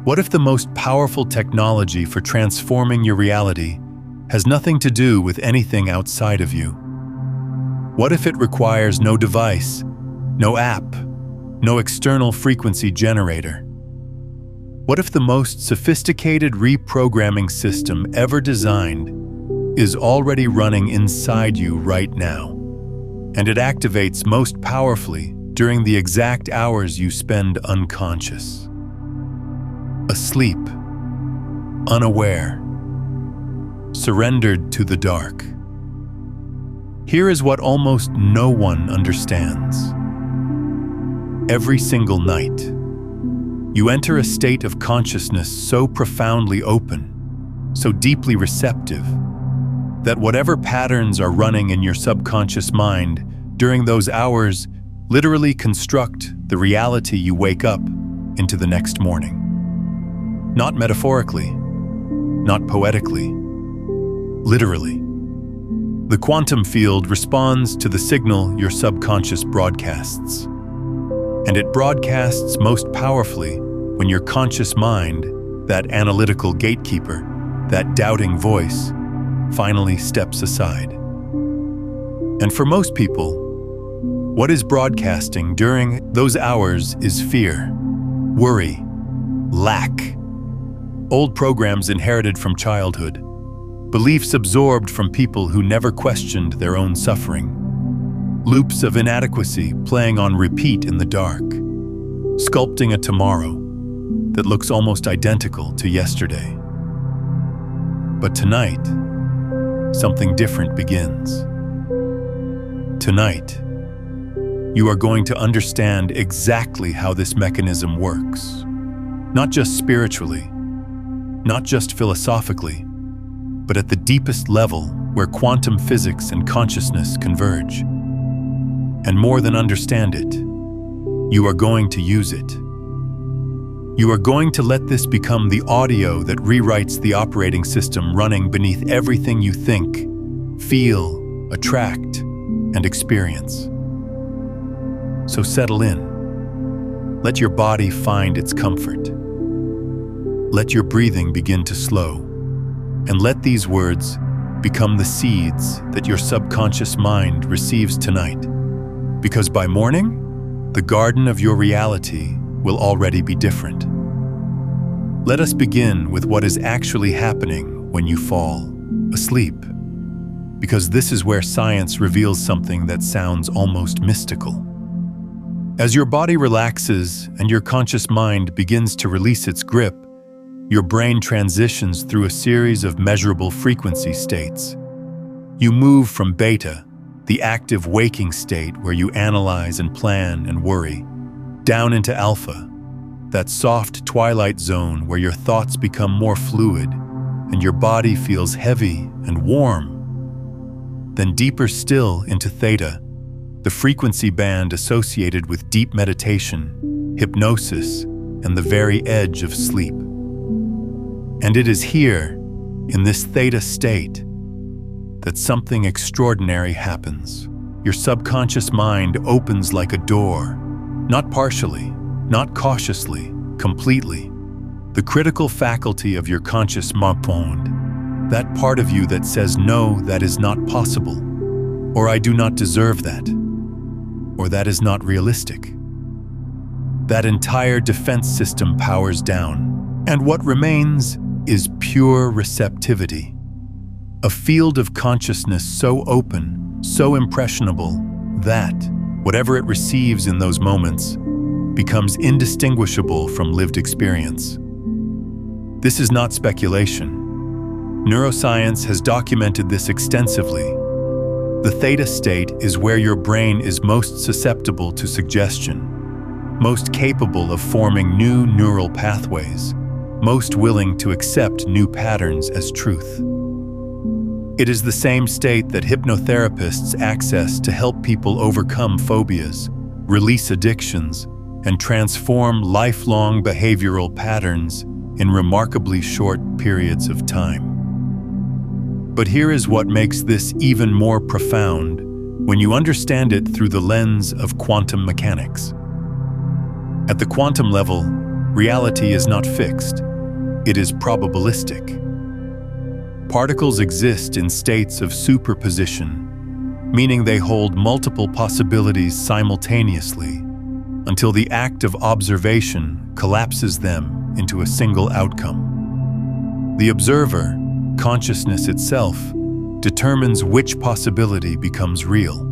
What if the most powerful technology for transforming your reality has nothing to do with anything outside of you? What if it requires no device, no app, no external frequency generator? What if the most sophisticated reprogramming system ever designed is already running inside you right now, and it activates most powerfully during the exact hours you spend unconscious, asleep, unaware, surrendered to the dark? Here is what almost no one understands. Every single night, you enter a state of consciousness so profoundly open, so deeply receptive, that whatever patterns are running in your subconscious mind during those hours literally construct the reality you wake up into the next morning. Not metaphorically, not poetically, literally. The quantum field responds to the signal your subconscious broadcasts. And it broadcasts most powerfully when your conscious mind, that analytical gatekeeper, that doubting voice, finally steps aside. And for most people, what is broadcasting during those hours is fear, worry, lack, old programs inherited from childhood, beliefs absorbed from people who never questioned their own suffering, loops of inadequacy playing on repeat in the dark, sculpting a tomorrow that looks almost identical to yesterday. But tonight, something different begins. Tonight, you are going to understand exactly how this mechanism works, not just spiritually, not just philosophically, but at the deepest level where quantum physics and consciousness converge. And more than understand it, you are going to use it. You are going to let this become the audio that rewrites the operating system running beneath everything you think, feel, attract, and experience. So settle in. Let your body find its comfort. Let your breathing begin to slow. And let these words become the seeds that your subconscious mind receives tonight. Because by morning, the garden of your reality will already be different. Let us begin with what is actually happening when you fall asleep, because this is where science reveals something that sounds almost mystical. As your body relaxes and your conscious mind begins to release its grip, your brain transitions through a series of measurable frequency states. You move from beta, the active waking state where you analyze and plan and worry, down into alpha, that soft twilight zone where your thoughts become more fluid and your body feels heavy and warm. Then deeper still into theta, the frequency band associated with deep meditation, hypnosis, and the very edge of sleep. And it is here, in this theta state, that something extraordinary happens. Your subconscious mind opens like a door, not partially, not cautiously, completely. The critical faculty of your conscious mind, that part of you that says, no, that is not possible, or I do not deserve that, or that is not realistic. That entire defense system powers down, and what remains is pure receptivity. A field of consciousness so open, so impressionable, that whatever it receives in those moments becomes indistinguishable from lived experience. This is not speculation. Neuroscience has documented this extensively. The theta state is where your brain is most susceptible to suggestion, most capable of forming new neural pathways, most willing to accept new patterns as truth. It is the same state that hypnotherapists access to help people overcome phobias, release addictions, and transform lifelong behavioral patterns in remarkably short periods of time. But here is what makes this even more profound when you understand it through the lens of quantum mechanics. At the quantum level, Reality is not fixed. It is probabilistic. Particles exist in states of superposition, meaning they hold multiple possibilities simultaneously until the act of observation collapses them into a single outcome. The observer, consciousness itself, determines which possibility becomes real.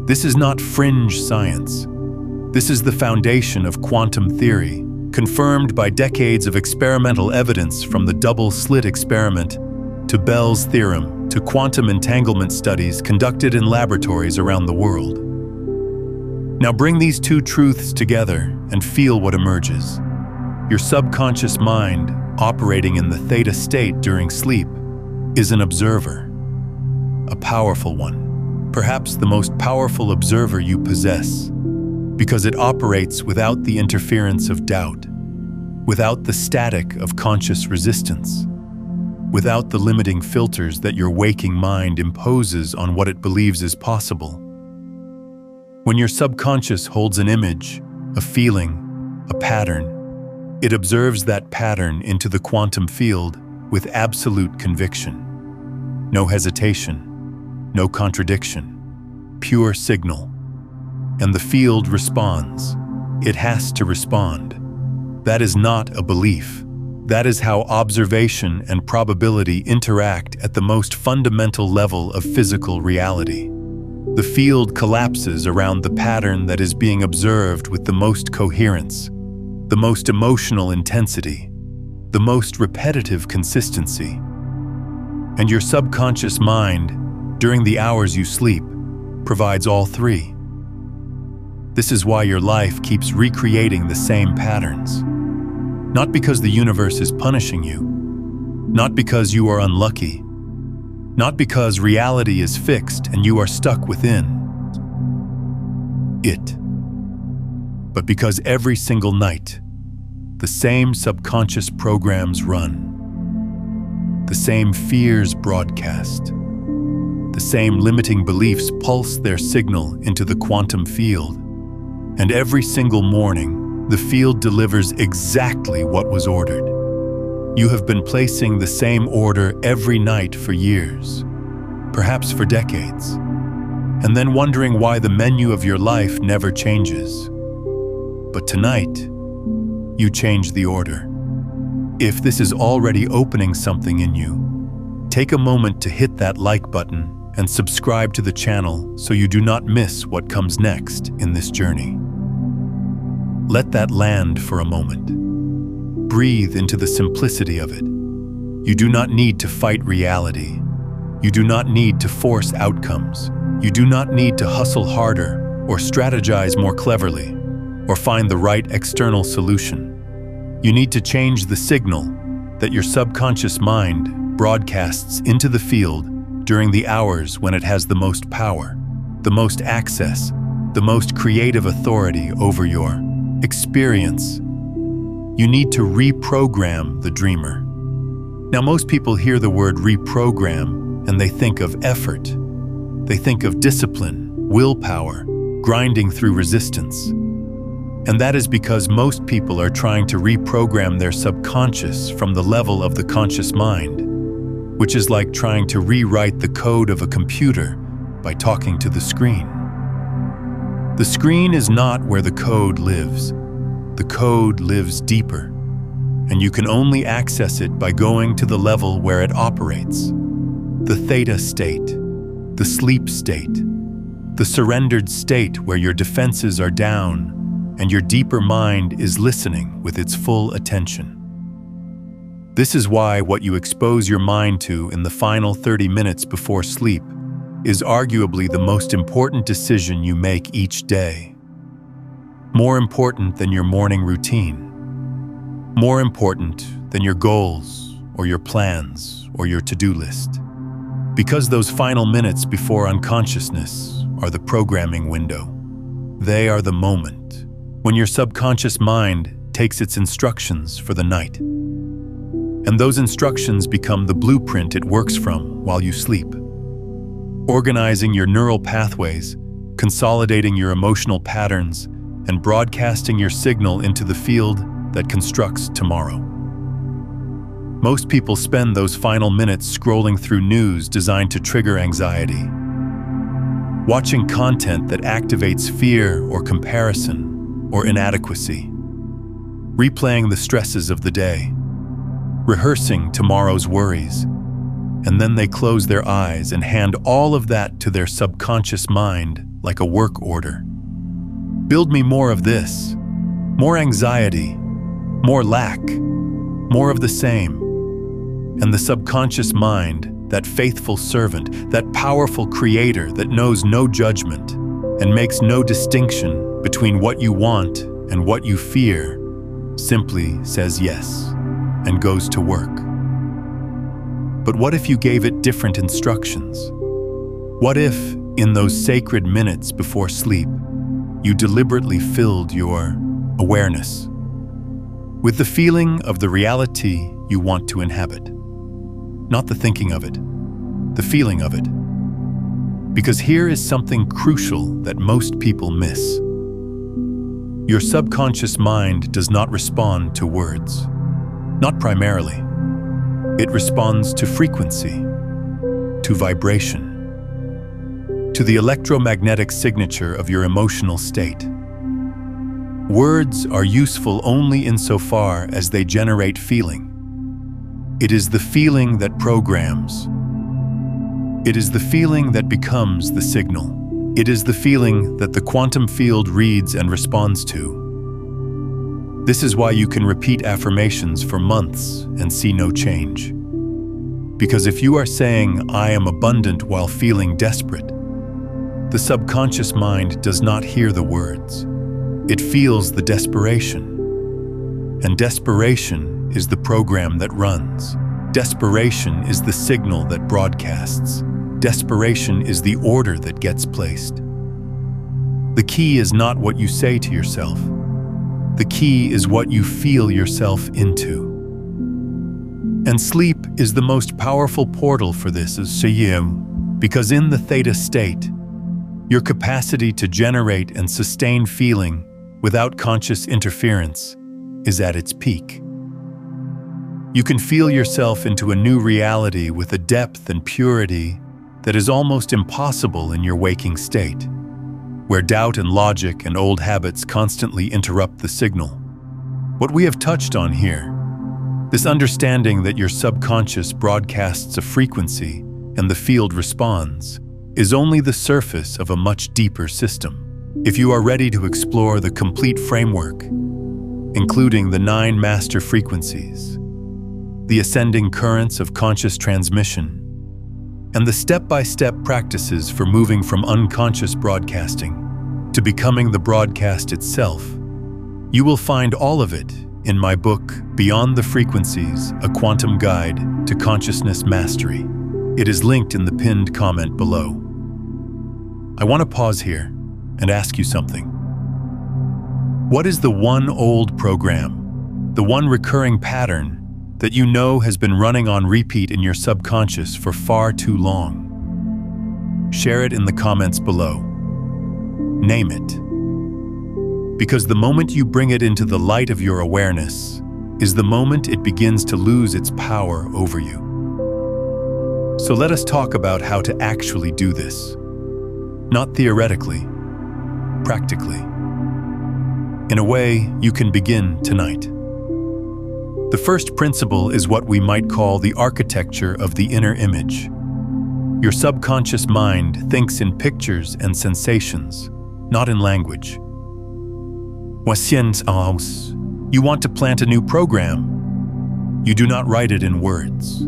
This is not fringe science. This is the foundation of quantum theory, confirmed by decades of experimental evidence from the double-slit experiment to Bell's theorem to quantum entanglement studies conducted in laboratories around the world. Now bring these two truths together and feel what emerges. Your subconscious mind, operating in the theta state during sleep, is an observer, a powerful one, perhaps the most powerful observer you possess, because it operates without the interference of doubt, without the static of conscious resistance, without the limiting filters that your waking mind imposes on what it believes is possible. When your subconscious holds an image, a feeling, a pattern, it observes that pattern into the quantum field with absolute conviction. No hesitation, no contradiction, pure signal. And the field responds. It has to respond. That is not a belief. That is how observation and probability interact at the most fundamental level of physical reality. The field collapses around the pattern that is being observed with the most coherence, the most emotional intensity, the most repetitive consistency. And your subconscious mind, during the hours you sleep, provides all three. This is why your life keeps recreating the same patterns. Not because the universe is punishing you, not because you are unlucky, not because reality is fixed and you are stuck within it, but because every single night, the same subconscious programs run, the same fears broadcast, the same limiting beliefs pulse their signal into the quantum field, and every single morning, the field delivers exactly what was ordered. You have been placing the same order every night for years, perhaps for decades, and then wondering why the menu of your life never changes. But tonight, you change the order. If this is already opening something in you, take a moment to hit that like button and subscribe to the channel so you do not miss what comes next in this journey. Let that land for a moment. Breathe into the simplicity of it. You do not need to fight reality. You do not need to force outcomes. You do not need to hustle harder or strategize more cleverly or find the right external solution. You need to change the signal that your subconscious mind broadcasts into the field during the hours when it has the most power, the most access, the most creative authority over your experience. You need to reprogram the dreamer. Now, most people hear the word reprogram and they think of effort. They think of discipline, willpower, grinding through resistance. And that is because most people are trying to reprogram their subconscious from the level of the conscious mind, which is like trying to rewrite the code of a computer by talking to the screen. The screen is not where the code lives. The code lives deeper, and you can only access it by going to the level where it operates. The theta state, the sleep state, the surrendered state where your defenses are down and your deeper mind is listening with its full attention. This is why what you expose your mind to in the final 30 minutes before sleep is arguably the most important decision you make each day. More important than your morning routine. More important than your goals or your plans or your to-do list. Because those final minutes before unconsciousness are the programming window. They are the moment when your subconscious mind takes its instructions for the night. And those instructions become the blueprint it works from while you sleep. Organizing your neural pathways, consolidating your emotional patterns, and broadcasting your signal into the field that constructs tomorrow. Most people spend those final minutes scrolling through news designed to trigger anxiety, watching content that activates fear or comparison or inadequacy, replaying the stresses of the day, rehearsing tomorrow's worries, and then they close their eyes and hand all of that to their subconscious mind like a work order. Build me more of this, more anxiety, more lack, more of the same. And the subconscious mind, that faithful servant, that powerful creator that knows no judgment and makes no distinction between what you want and what you fear, simply says yes and goes to work. But what if you gave it different instructions? What if, in those sacred minutes before sleep, you deliberately filled your awareness with the feeling of the reality you want to inhabit? Not the thinking of it, the feeling of it. Because here is something crucial that most people miss. Your subconscious mind does not respond to words, not primarily. It responds to frequency, to vibration, to the electromagnetic signature of your emotional state. Words are useful only insofar as they generate feeling. It is the feeling that programs. It is the feeling that becomes the signal. It is the feeling that the quantum field reads and responds to. This is why you can repeat affirmations for months and see no change. Because if you are saying, "I am abundant," while feeling desperate, the subconscious mind does not hear the words. It feels the desperation. And desperation is the program that runs. Desperation is the signal that broadcasts. Desperation is the order that gets placed. The key is not what you say to yourself. The key is what you feel yourself into. And sleep is the most powerful portal for this, because in the Theta state, your capacity to generate and sustain feeling without conscious interference is at its peak. You can feel yourself into a new reality with a depth and purity that is almost impossible in your waking state, where doubt and logic and old habits constantly interrupt the signal. What we have touched on here, this understanding that your subconscious broadcasts a frequency and the field responds, is only the surface of a much deeper system. If you are ready to explore the complete framework, including the 9 master frequencies, the ascending currents of conscious transmission, and the step-by-step practices for moving from unconscious broadcasting to becoming the broadcast itself, you will find all of it in my book, Beyond the Frequencies, A Quantum Guide to Consciousness Mastery. It is linked in the pinned comment below. I want to pause here and ask you something. What is the one old program, the one recurring pattern that you know has been running on repeat in your subconscious for far too long? Share it in the comments below. Name it. Because the moment you bring it into the light of your awareness is the moment it begins to lose its power over you. So let us talk about how to actually do this. Not theoretically, practically. In a way, you can begin tonight. The first principle is what we might call the architecture of the inner image. Your subconscious mind thinks in pictures and sensations, not in language. You want to plant a new program. You do not write it in words.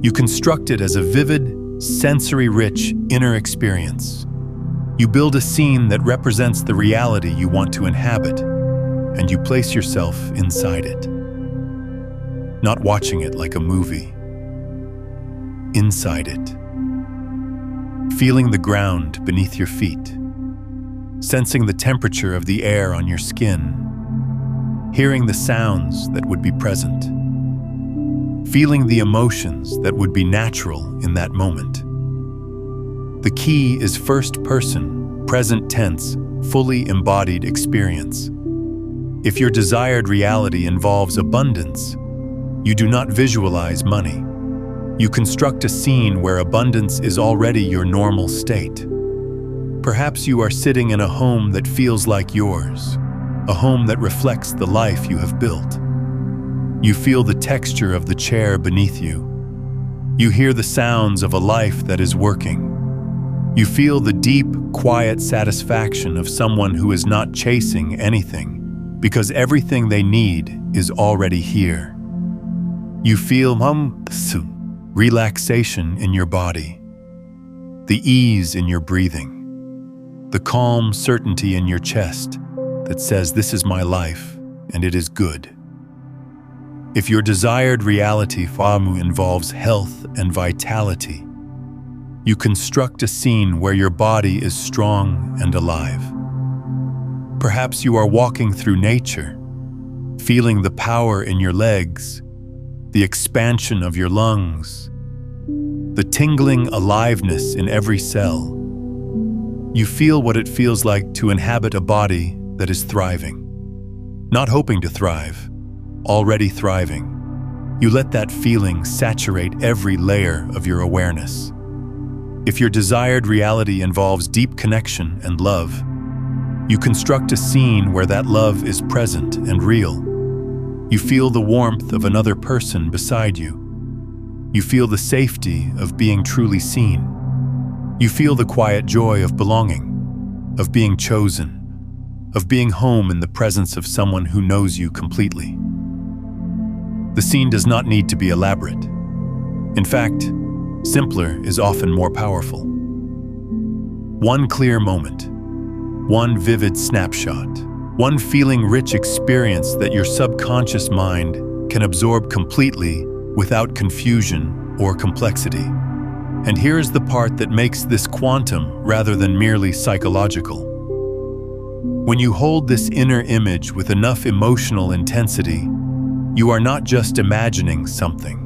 You construct it as a vivid, sensory-rich inner experience. You build a scene that represents the reality you want to inhabit, and you place yourself inside it. Not watching it like a movie. Inside it. Feeling the ground beneath your feet. Sensing the temperature of the air on your skin. Hearing the sounds that would be present. Feeling the emotions that would be natural in that moment. The key is first person, present tense, fully embodied experience. If your desired reality involves abundance, you do not visualize money. You construct a scene where abundance is already your normal state. Perhaps you are sitting in a home that feels like yours, a home that reflects the life you have built. You feel the texture of the chair beneath you. You hear the sounds of a life that is working. You feel the deep, quiet satisfaction of someone who is not chasing anything, because everything they need is already here. You feel relaxation in your body, the ease in your breathing, the calm certainty in your chest that says, "This is my life, and it is good." If your desired reality involves health and vitality, you construct a scene where your body is strong and alive. Perhaps you are walking through nature, feeling the power in your legs, the expansion of your lungs, the tingling aliveness in every cell. You feel what it feels like to inhabit a body that is thriving. Not hoping to thrive, already thriving. You let that feeling saturate every layer of your awareness. If your desired reality involves deep connection and love, you construct a scene where that love is present and real. You feel the warmth of another person beside you. You feel the safety of being truly seen. You feel the quiet joy of belonging, of being chosen, of being home in the presence of someone who knows you completely. The scene does not need to be elaborate. In fact, simpler is often more powerful. One clear moment, one vivid snapshot, one feeling-rich experience that your subconscious mind can absorb completely without confusion or complexity. And here's the part that makes this quantum rather than merely psychological. When you hold this inner image with enough emotional intensity, you are not just imagining something.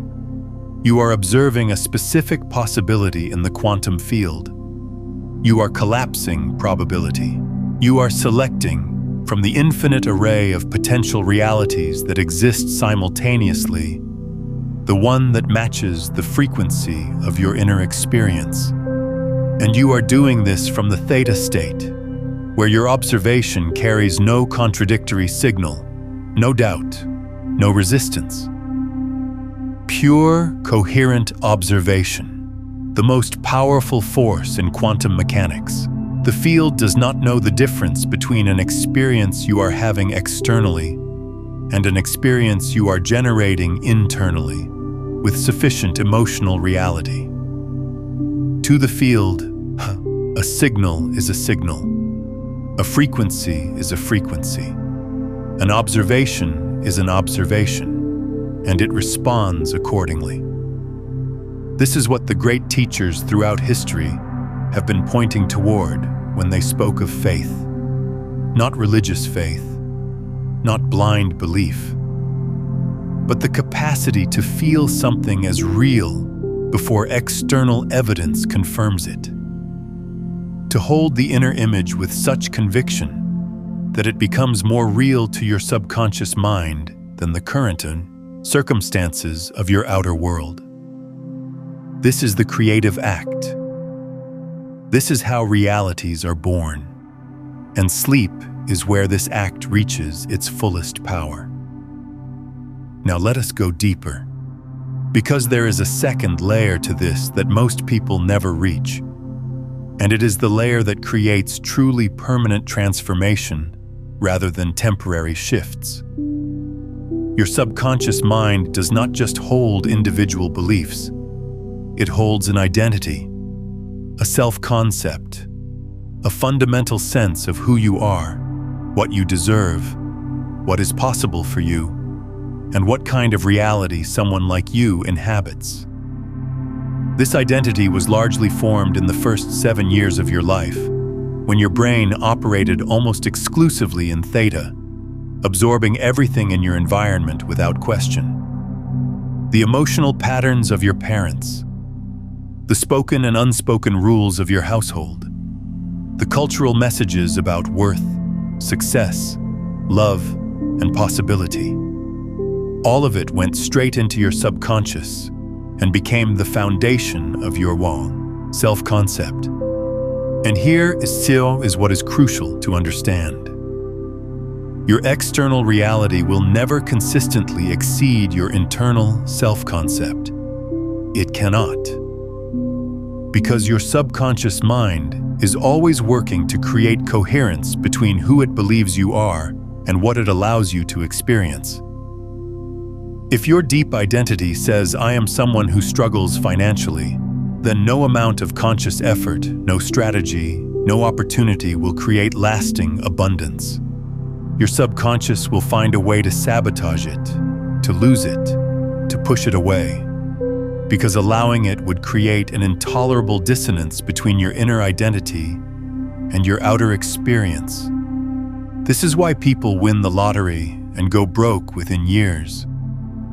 You are observing a specific possibility in the quantum field. You are collapsing probability. You are selecting from the infinite array of potential realities that exist simultaneously, the one that matches the frequency of your inner experience. And you are doing this from the Theta state, where your observation carries no contradictory signal, no doubt, no resistance. Pure, coherent observation, the most powerful force in quantum mechanics. The field does not know the difference between an experience you are having externally and an experience you are generating internally with sufficient emotional reality. To the field, a signal is a signal. A frequency is a frequency. An observation is an observation, and it responds accordingly. This is what the great teachers throughout history have been pointing toward when they spoke of faith. Not religious faith, not blind belief, but the capacity to feel something as real before external evidence confirms it. To hold the inner image with such conviction that it becomes more real to your subconscious mind than the current circumstances of your outer world. This is the creative act. This is how realities are born, and sleep is where this act reaches its fullest power. Now let us go deeper, because there is a second layer to this that most people never reach, and it is the layer that creates truly permanent transformation rather than temporary shifts. Your subconscious mind does not just hold individual beliefs, it holds an identity, a self-concept, a fundamental sense of who you are, what you deserve, what is possible for you, and what kind of reality someone like you inhabits. This identity was largely formed in the first 7 years of your life, when your brain operated almost exclusively in Theta, absorbing everything in your environment without question. The emotional patterns of your parents, the spoken and unspoken rules of your household, The cultural messages about worth, success, love, and possibility. All of it went straight into your subconscious and became the foundation of your Wang self-concept. And here is what is crucial to understand. Your external reality will never consistently exceed your internal self-concept. It cannot. Because your subconscious mind is always working to create coherence between who it believes you are and what it allows you to experience. If your deep identity says, "I am someone who struggles financially," then no amount of conscious effort, no strategy, no opportunity will create lasting abundance. Your subconscious will find a way to sabotage it, to lose it, to push it away, because allowing it would create an intolerable dissonance between your inner identity and your outer experience. This is why people win the lottery and go broke within years.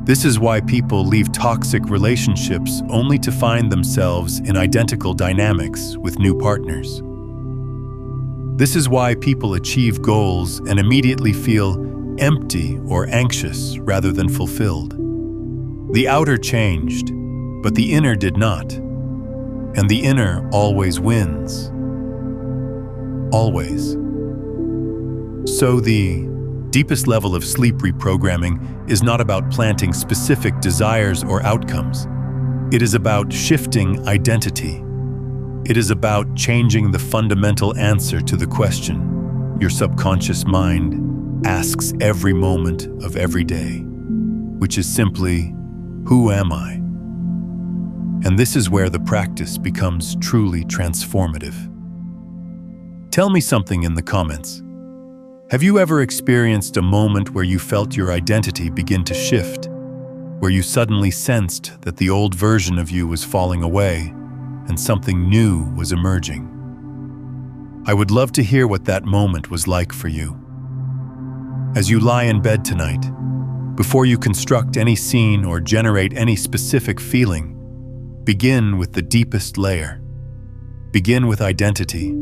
This is why people leave toxic relationships only to find themselves in identical dynamics with new partners. This is why people achieve goals and immediately feel empty or anxious rather than fulfilled. The outer changed, but the inner did not. And the inner always wins. Always. So the deepest level of sleep reprogramming is not about planting specific desires or outcomes. It is about shifting identity. It is about changing the fundamental answer to the question your subconscious mind asks every moment of every day, which is simply, who am I? And this is where the practice becomes truly transformative. Tell me something in the comments. Have you ever experienced a moment where you felt your identity begin to shift, where you suddenly sensed that the old version of you was falling away and something new was emerging? I would love to hear what that moment was like for you. As you lie in bed tonight, before you construct any scene or generate any specific feeling, begin with the deepest layer. Begin with identity.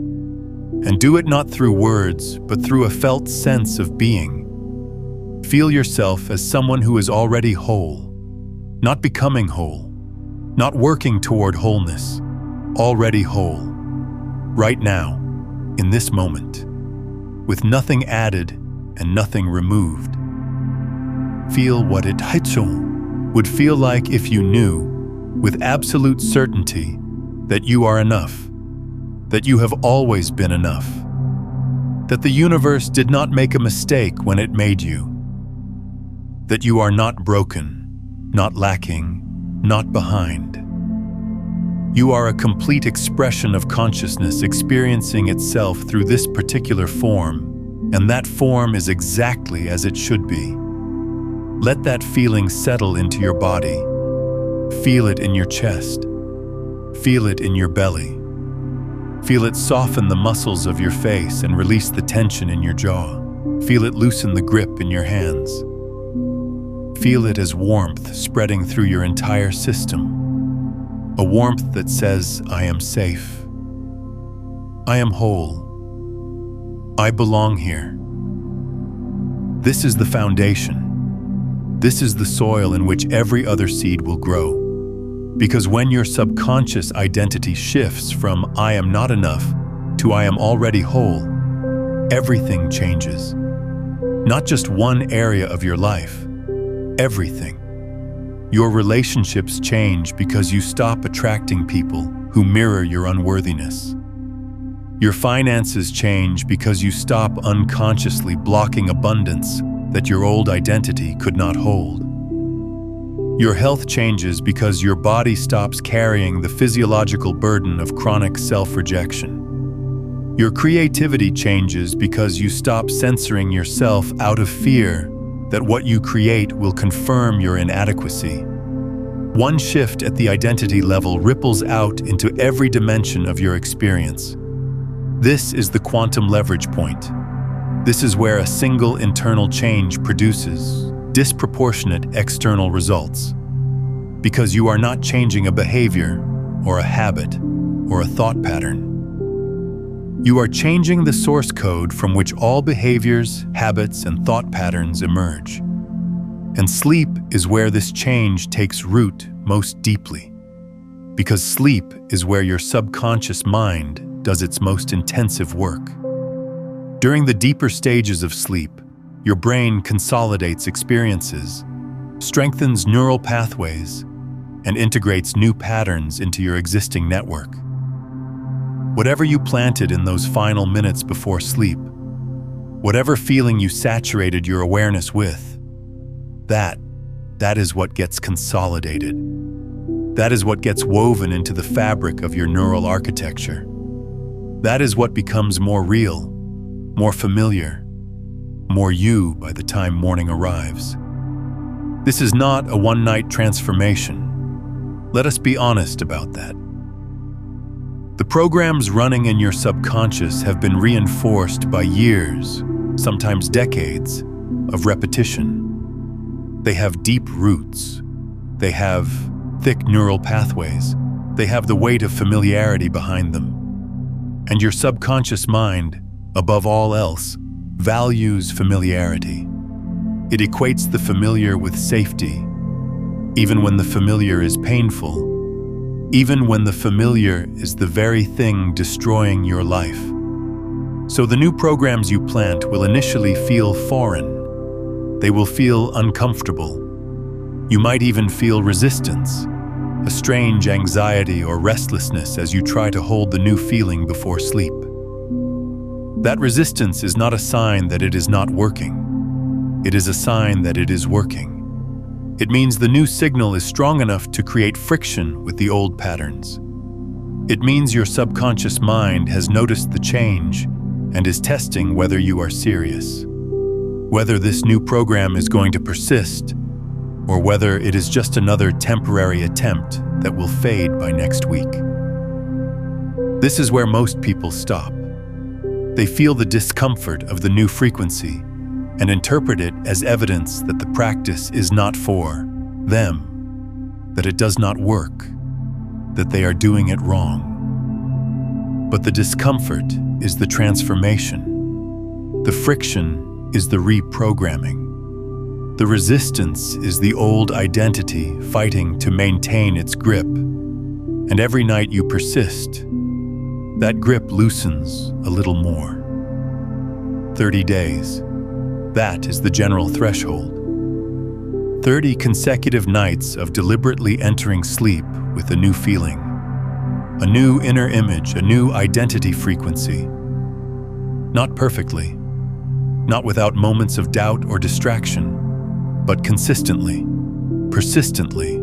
And do it not through words, but through a felt sense of being. Feel yourself as someone who is already whole, not becoming whole, not working toward wholeness, already whole, right now, in this moment, with nothing added and nothing removed. Feel what it would feel like if you knew, with absolute certainty, that you are enough. That you have always been enough. That the universe did not make a mistake when it made you. That you are not broken, not lacking, not behind. You are a complete expression of consciousness experiencing itself through this particular form, and that form is exactly as it should be. Let that feeling settle into your body. Feel it in your chest. Feel it in your belly. Feel it soften the muscles of your face and release the tension in your jaw. Feel it loosen the grip in your hands. Feel it as warmth spreading through your entire system. A warmth that says, I am safe. I am whole. I belong here. This is the foundation. This is the soil in which every other seed will grow. Because when your subconscious identity shifts from I am not enough to I am already whole, everything changes. Not just one area of your life, everything. Your relationships change because you stop attracting people who mirror your unworthiness. Your finances change because you stop unconsciously blocking abundance that your old identity could not hold. Your health changes because your body stops carrying the physiological burden of chronic self-rejection. Your creativity changes because you stop censoring yourself out of fear that what you create will confirm your inadequacy. One shift at the identity level ripples out into every dimension of your experience. This is the quantum leverage point. This is where a single internal change produces disproportionate external results. Because you are not changing a behavior, or a habit, or a thought pattern. You are changing the source code from which all behaviors, habits, and thought patterns emerge. And sleep is where this change takes root most deeply, because sleep is where your subconscious mind does its most intensive work. During the deeper stages of sleep, your brain consolidates experiences, strengthens neural pathways, and integrates new patterns into your existing network. Whatever you planted in those final minutes before sleep, whatever feeling you saturated your awareness with, that is what gets consolidated. That is what gets woven into the fabric of your neural architecture. That is what becomes more real, more familiar, more you by the time morning arrives. This is not a one-night transformation. Let us be honest about that. The programs running in your subconscious have been reinforced by years, sometimes decades, of repetition. They have deep roots. They have thick neural pathways. They have the weight of familiarity behind them. And your subconscious mind, above all else, values familiarity. It equates the familiar with safety, even when the familiar is painful, even when the familiar is the very thing destroying your life. So the new programs you plant will initially feel foreign. They will feel uncomfortable. You might even feel resistance, a strange anxiety or restlessness as you try to hold the new feeling before sleep. That resistance is not a sign that it is not working. It is a sign that it is working. It means the new signal is strong enough to create friction with the old patterns. It means your subconscious mind has noticed the change and is testing whether you are serious, whether this new program is going to persist, or whether it is just another temporary attempt that will fade by next week. This is where most people stop. They feel the discomfort of the new frequency and interpret it as evidence that the practice is not for them, that it does not work, that they are doing it wrong. But the discomfort is the transformation. The friction is the reprogramming. The resistance is the old identity fighting to maintain its grip. And every night you persist, that grip loosens a little more. 30 days. That is the general threshold. 30 consecutive nights of deliberately entering sleep with a new feeling, a new inner image, a new identity frequency. Not perfectly, not without moments of doubt or distraction, but consistently, persistently,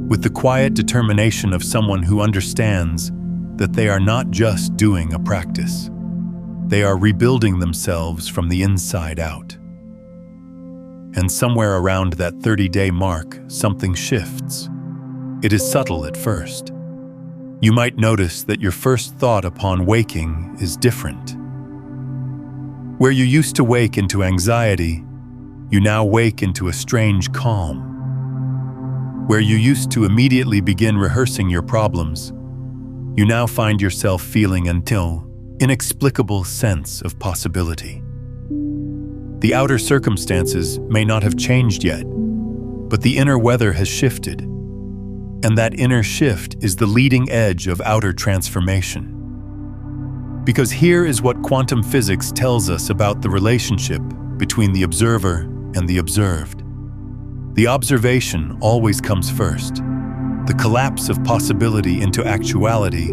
with the quiet determination of someone who understands that they are not just doing a practice. They are rebuilding themselves from the inside out. And somewhere around that 30-day mark, something shifts. It is subtle at first. You might notice that your first thought upon waking is different. Where you used to wake into anxiety, you now wake into a strange calm. Where you used to immediately begin rehearsing your problems, you now find yourself feeling an inexplicable sense of possibility. The outer circumstances may not have changed yet, but the inner weather has shifted, and that inner shift is the leading edge of outer transformation. Because here is what quantum physics tells us about the relationship between the observer and the observed. The observation always comes first. The collapse of possibility into actuality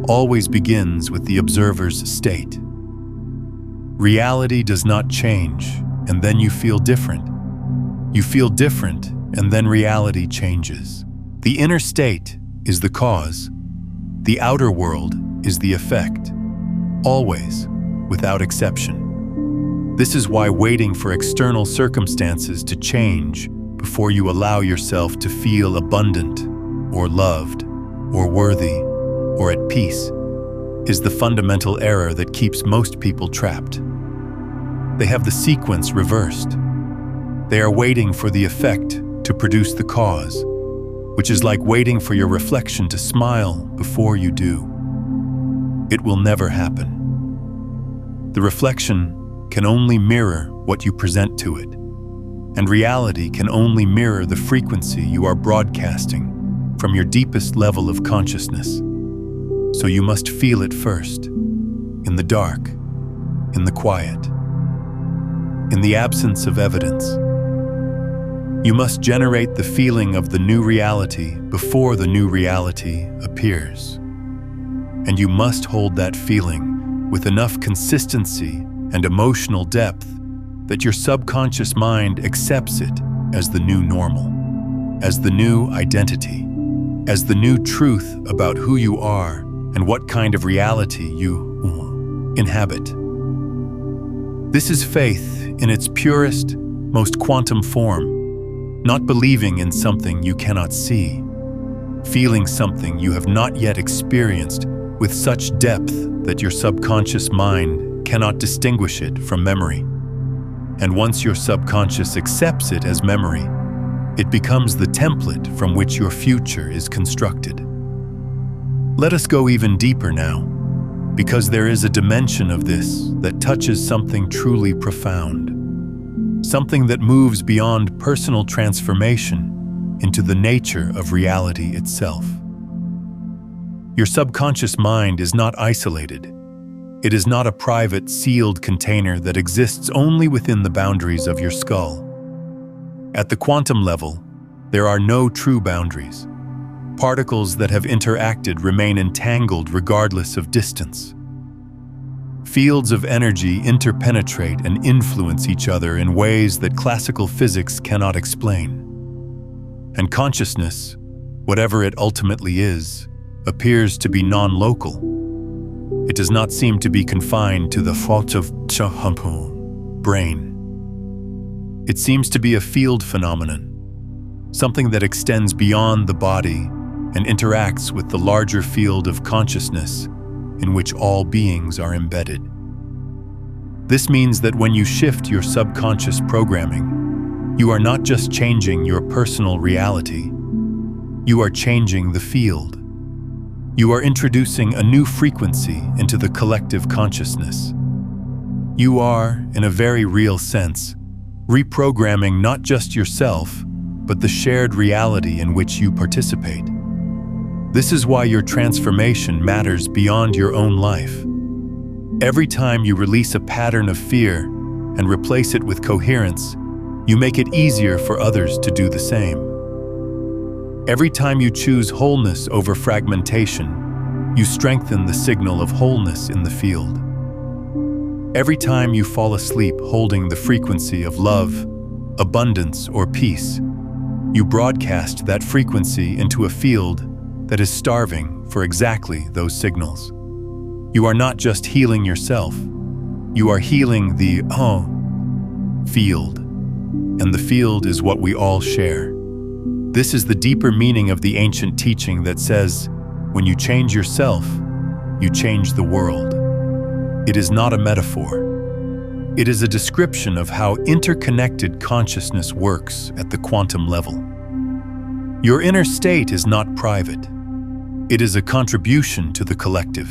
always begins with the observer's state. Reality does not change, and then you feel different. You feel different, and then reality changes. The inner state is the cause. The outer world is the effect. Always, without exception. This is why waiting for external circumstances to change before you allow yourself to feel abundant, or loved, or worthy, or at peace, is the fundamental error that keeps most people trapped. They have the sequence reversed. They are waiting for the effect to produce the cause, which is like waiting for your reflection to smile before you do. it will never happen. The reflection can only mirror what you present to it, and reality can only mirror the frequency you are broadcasting from your deepest level of consciousness. So you must feel it first, in the dark, in the quiet, in the absence of evidence. You must generate the feeling of the new reality before the new reality appears. And you must hold that feeling with enough consistency and emotional depth that your subconscious mind accepts it as the new normal, as the new identity, as the new truth about who you are and what kind of reality you inhabit. This is faith in its purest, most quantum form. Not believing in something you cannot see, feeling something you have not yet experienced with such depth that your subconscious mind cannot distinguish it from memory. And once your subconscious accepts it as memory, it becomes the template from which your future is constructed. Let us go even deeper now, because there is a dimension of this that touches something truly profound. Something that moves beyond personal transformation into the nature of reality itself. Your subconscious mind is not isolated. It is not a private, sealed container that exists only within the boundaries of your skull. At the quantum level, there are no true boundaries. Particles that have interacted remain entangled regardless of distance. Fields of energy interpenetrate and influence each other in ways that classical physics cannot explain. And consciousness, whatever it ultimately is, appears to be non-local. It does not seem to be confined to the thoughts of brain. It seems to be a field phenomenon, something that extends beyond the body and interacts with the larger field of consciousness in which all beings are embedded. This means that when you shift your subconscious programming, you are not just changing your personal reality, you are changing the field. You are introducing a new frequency into the collective consciousness. You are, in a very real sense, reprogramming not just yourself, but the shared reality in which you participate. This is why your transformation matters beyond your own life. Every time you release a pattern of fear and replace it with coherence, you make it easier for others to do the same. Every time you choose wholeness over fragmentation, you strengthen the signal of wholeness in the field. Every time you fall asleep holding the frequency of love, abundance, or peace, you broadcast that frequency into a field that is starving for exactly those signals. You are not just healing yourself, you are healing the field, and the field is what we all share. This is the deeper meaning of the ancient teaching that says, when you change yourself, you change the world. It is not a metaphor. It is a description of how interconnected consciousness works at the quantum level. Your inner state is not private. It is a contribution to the collective.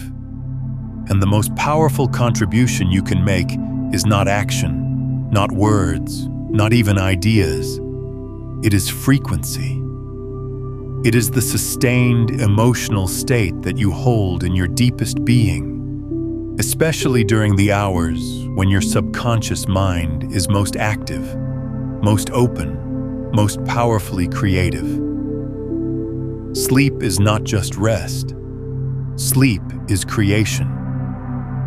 And the most powerful contribution you can make is not action, not words, not even ideas. It is frequency. It is the sustained emotional state that you hold in your deepest being, especially during the hours when your subconscious mind is most active, most open, most powerfully creative. Sleep is not just rest. Sleep is creation.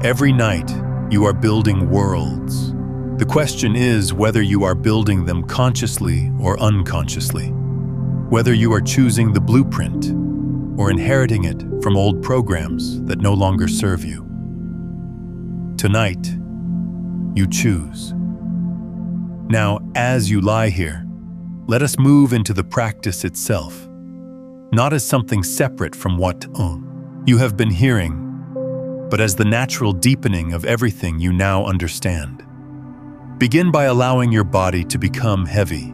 Every night, you are building worlds. The question is whether you are building them consciously or unconsciously, whether you are choosing the blueprint or inheriting it from old programs that no longer serve you. Tonight, you choose. Now, as you lie here, let us move into the practice itself, not as something separate from what you have been hearing, but as the natural deepening of everything you now understand. Begin by allowing your body to become heavy,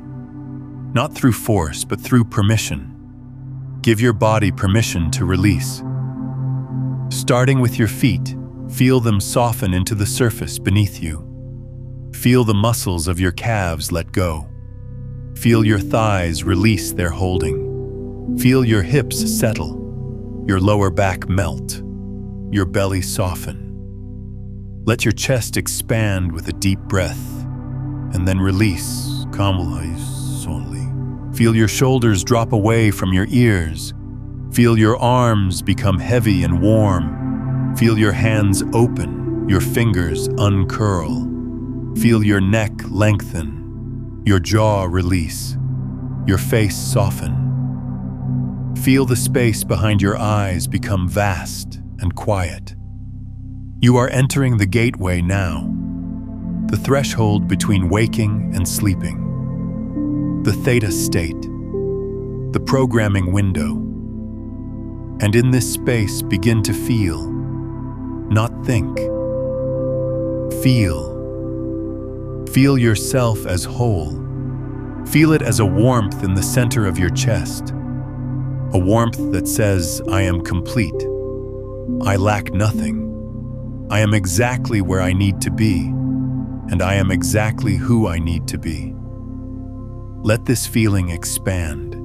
not through force, but through permission. Give your body permission to release. Starting with your feet, feel them soften into the surface beneath you. Feel the muscles of your calves let go. Feel your thighs release their holding. Feel your hips settle, your lower back melt, your belly soften. Let your chest expand with a deep breath, and then release calmly. Feel your shoulders drop away from your ears. Feel your arms become heavy and warm. Feel your hands open, your fingers uncurl. Feel your neck lengthen, your jaw release, your face soften. Feel the space behind your eyes become vast and quiet. You are entering the gateway now, the threshold between waking and sleeping, the Theta state, the programming window. And in this space, begin to feel, not think. Feel. Feel yourself as whole. Feel it as a warmth in the center of your chest, a warmth that says, I am complete. I lack nothing. I am exactly where I need to be, and I am exactly who I need to be. Let this feeling expand.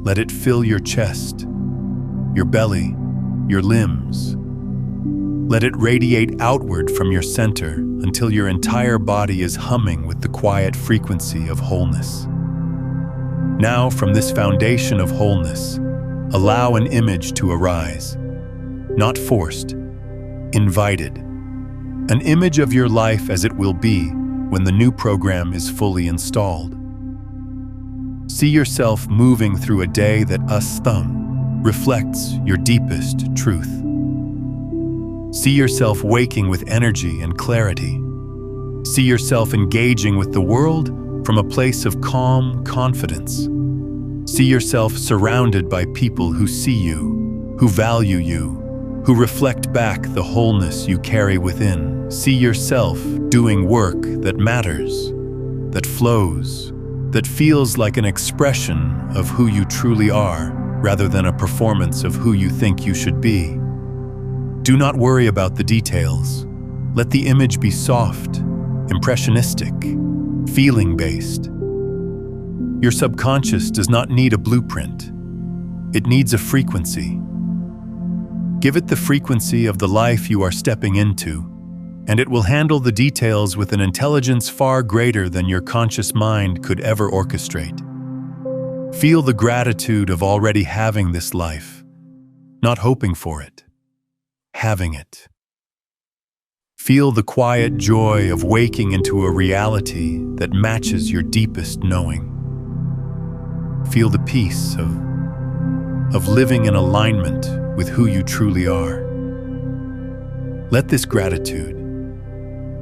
Let it fill your chest, your belly, your limbs. Let it radiate outward from your center until your entire body is humming with the quiet frequency of wholeness. Now, from this foundation of wholeness, allow an image to arise, not forced, invited, an image of your life as it will be when the new program is fully installed. See yourself moving through a day that reflects your deepest truth. See yourself waking with energy and clarity. See yourself engaging with the world from a place of calm confidence. See yourself surrounded by people who see you, who value you, who reflect back the wholeness you carry within. See yourself doing work that matters, that flows, that feels like an expression of who you truly are, rather than a performance of who you think you should be. Do not worry about the details. Let the image be soft, impressionistic, feeling-based. Your subconscious does not need a blueprint. It needs a frequency. Give it the frequency of the life you are stepping into, and it will handle the details with an intelligence far greater than your conscious mind could ever orchestrate. Feel the gratitude of already having this life, not hoping for it, having it. Feel the quiet joy of waking into a reality that matches your deepest knowing. Feel the peace of living in alignment with who you truly are. Let this gratitude,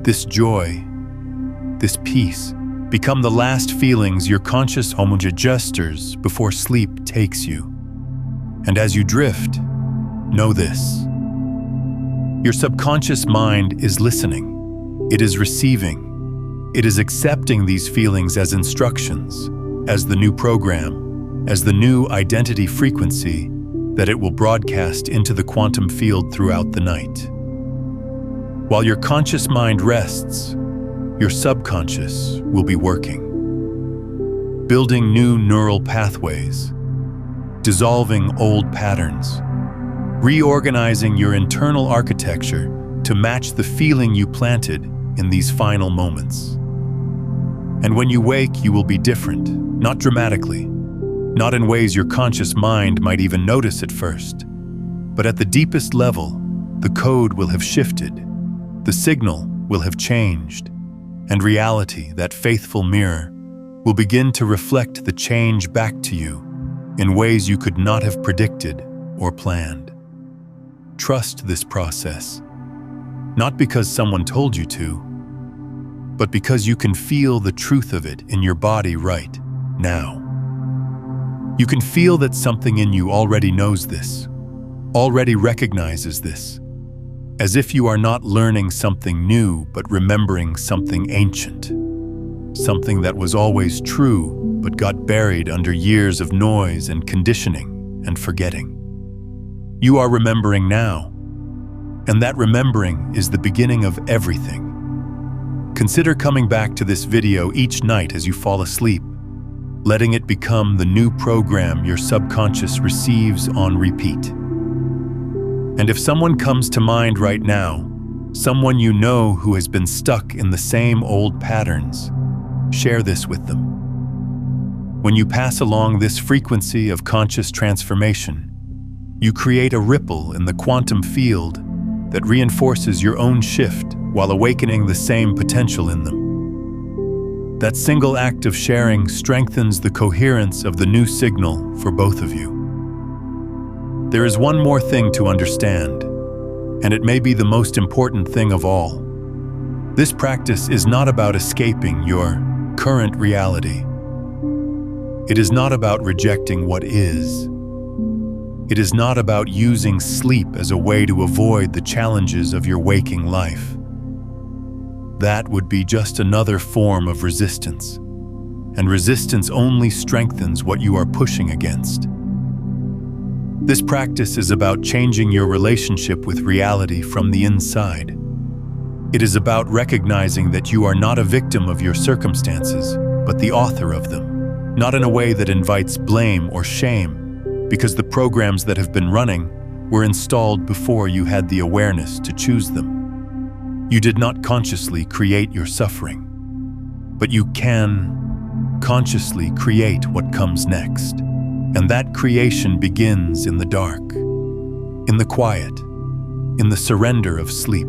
this joy, this peace become the last feelings your conscious gestures before sleep takes you. And as you drift, know this. Your subconscious mind is listening. It is receiving. It is accepting these feelings as instructions, as the new program, as the new identity frequency that it will broadcast into the quantum field throughout the night. While your conscious mind rests, your subconscious will be working, building new neural pathways, dissolving old patterns, reorganizing your internal architecture to match the feeling you planted in these final moments. And when you wake, you will be different, not dramatically, not in ways your conscious mind might even notice at first, but at the deepest level, the code will have shifted, the signal will have changed, and reality, that faithful mirror, will begin to reflect the change back to you in ways you could not have predicted or planned. Trust this process, not because someone told you to, but because you can feel the truth of it in your body right now. You can feel that something in you already knows this, already recognizes this, as if you are not learning something new but remembering something ancient, something that was always true but got buried under years of noise and conditioning and forgetting. You are remembering now, and that remembering is the beginning of everything. Consider coming back to this video each night as you fall asleep, letting it become the new program your subconscious receives on repeat. And if someone comes to mind right now, someone you know who has been stuck in the same old patterns, share this with them. When you pass along this frequency of conscious transformation, you create a ripple in the quantum field that reinforces your own shift while awakening the same potential in them. That single act of sharing strengthens the coherence of the new signal for both of you. There is one more thing to understand, and it may be the most important thing of all. This practice is not about escaping your current reality. It is not about rejecting what is. It is not about using sleep as a way to avoid the challenges of your waking life. That would be just another form of resistance, and resistance only strengthens what you are pushing against. This practice is about changing your relationship with reality from the inside. It is about recognizing that you are not a victim of your circumstances, but the author of them, not in a way that invites blame or shame, because the programs that have been running were installed before you had the awareness to choose them. You did not consciously create your suffering, but you can consciously create what comes next. And that creation begins in the dark, in the quiet, in the surrender of sleep,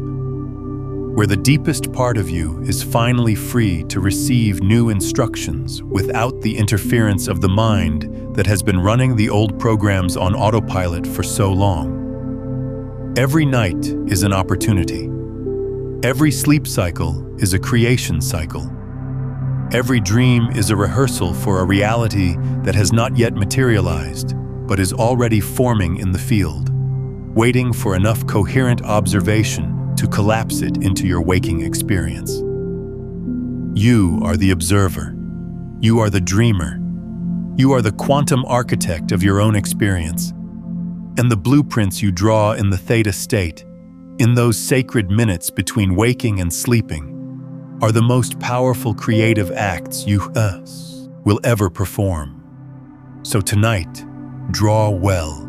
where the deepest part of you is finally free to receive new instructions without the interference of the mind that has been running the old programs on autopilot for so long. Every night is an opportunity. Every sleep cycle is a creation cycle. Every dream is a rehearsal for a reality that has not yet materialized, but is already forming in the field, waiting for enough coherent observation to collapse it into your waking experience. You are the observer. You are the dreamer. You are the quantum architect of your own experience. And the blueprints you draw in the Theta state, in those sacred minutes between waking and sleeping, are the most powerful creative acts you will ever perform. So tonight, draw well,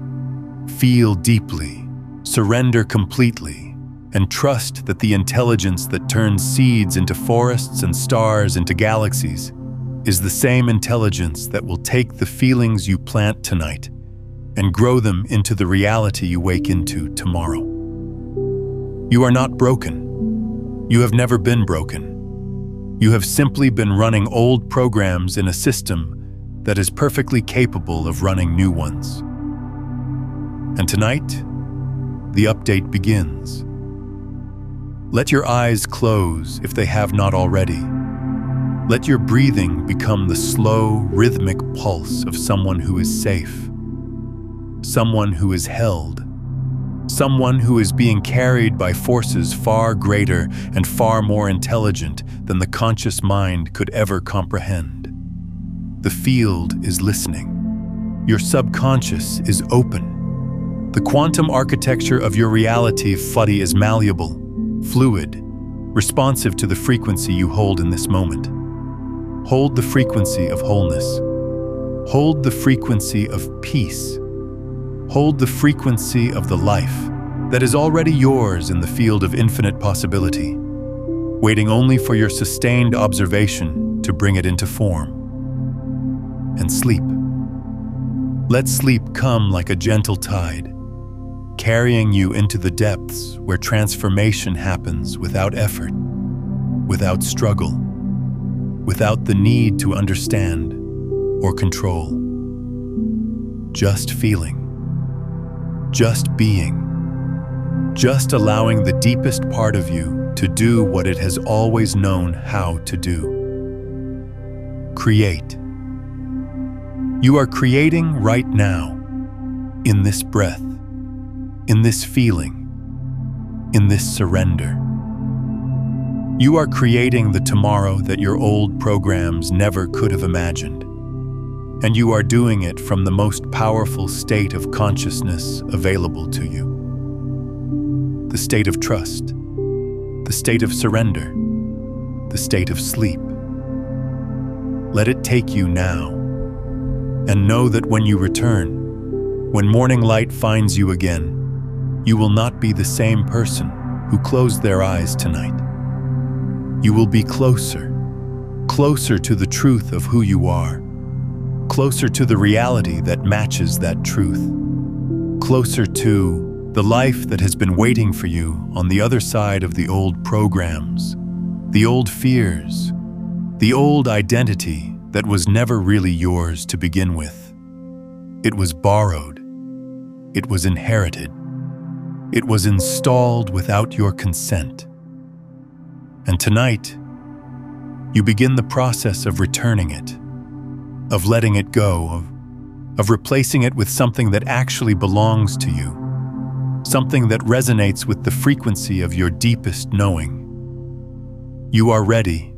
feel deeply, surrender completely, and trust that the intelligence that turns seeds into forests and stars into galaxies is the same intelligence that will take the feelings you plant tonight and grow them into the reality you wake into tomorrow. You are not broken. You have never been broken. You have simply been running old programs in a system that is perfectly capable of running new ones. And tonight, the update begins. Let your eyes close if they have not already. Let your breathing become the slow, rhythmic pulse of someone who is safe, someone who is held, someone who is being carried by forces far greater and far more intelligent than the conscious mind could ever comprehend. The field is listening. Your subconscious is open. The quantum architecture of your reality, Fuddy, is malleable, fluid, responsive to the frequency you hold in this moment. Hold the frequency of wholeness. Hold the frequency of peace. Hold the frequency of the life that is already yours in the field of infinite possibility, waiting only for your sustained observation to bring it into form. And sleep. Let sleep come like a gentle tide, carrying you into the depths where transformation happens without effort, without struggle, without the need to understand or control. Just feeling, just being, just allowing the deepest part of you to do what it has always known how to do. Create. You are creating right now, in this breath, in this feeling, in this surrender. You are creating the tomorrow that your old programs never could have imagined. And you are doing it from the most powerful state of consciousness available to you. The state of trust, the state of surrender, the state of sleep. Let it take you now, and know that when you return, when morning light finds you again, you will not be the same person who closed their eyes tonight. You will be closer to the truth of who you are, closer to the reality that matches that truth, closer to the life that has been waiting for you on the other side of the old programs, the old fears, the old identity that was never really yours to begin with. It was borrowed. It was inherited. It was installed without your consent. And tonight, you begin the process of returning it, of letting it go, of replacing it with something that actually belongs to you, something that resonates with the frequency of your deepest knowing. You are ready.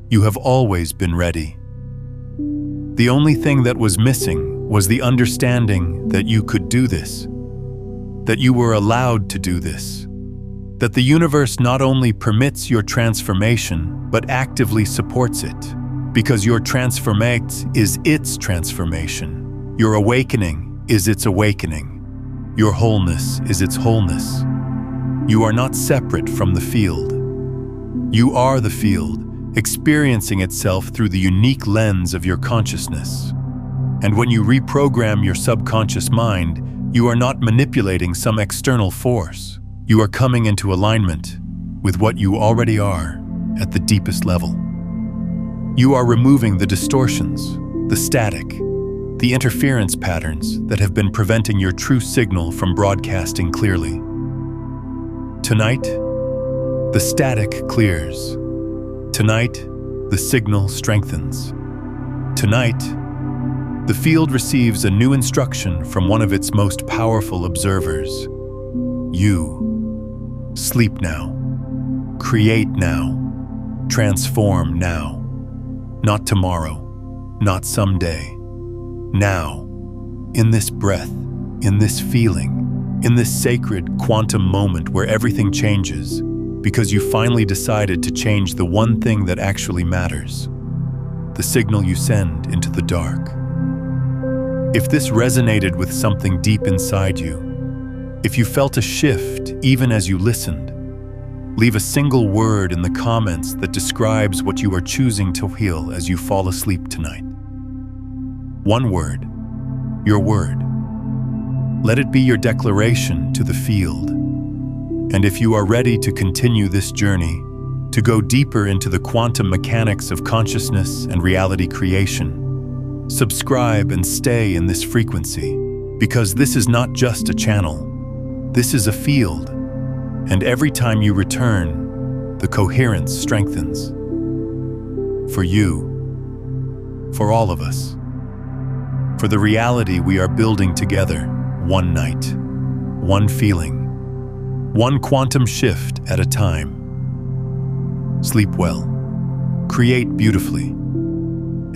You have always been ready. The only thing that was missing was the understanding that you could do this, that you were allowed to do this, that the universe not only permits your transformation, but actively supports it, because your transformate is its transformation. Your awakening is its awakening. Your wholeness is its wholeness. You are not separate from the field. You are the field, experiencing itself through the unique lens of your consciousness. And when you reprogram your subconscious mind, you are not manipulating some external force. You are coming into alignment with what you already are at the deepest level. You are removing the distortions, the static, the interference patterns that have been preventing your true signal from broadcasting clearly. Tonight, the static clears. Tonight, the signal strengthens. Tonight, the field receives a new instruction from one of its most powerful observers. You. Sleep now. Create now. Transform now. Not tomorrow. Not someday. Now. In this breath. In this feeling. In this sacred quantum moment where everything changes, because you finally decided to change the one thing that actually matters. The signal you send into the dark. If this resonated with something deep inside you, if you felt a shift even as you listened, leave a single word in the comments that describes what you are choosing to heal as you fall asleep tonight. One word, your word. Let it be your declaration to the field. And if you are ready to continue this journey, to go deeper into the quantum mechanics of consciousness and reality creation, subscribe and stay in this frequency, because this is not just a channel. This is a field, and every time you return, the coherence strengthens. For you, for all of us, for the reality we are building together, one night, one feeling, one quantum shift at a time. Sleep well, create beautifully,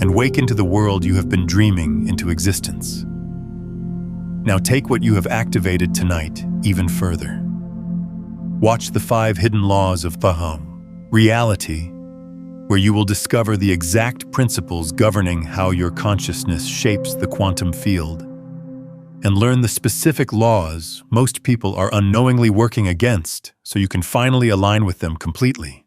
and wake into the world you have been dreaming into existence. Now take what you have activated tonight even further. Watch the 5 hidden laws of reality, where you will discover the exact principles governing how your consciousness shapes the quantum field, and learn the specific laws most people are unknowingly working against so you can finally align with them completely.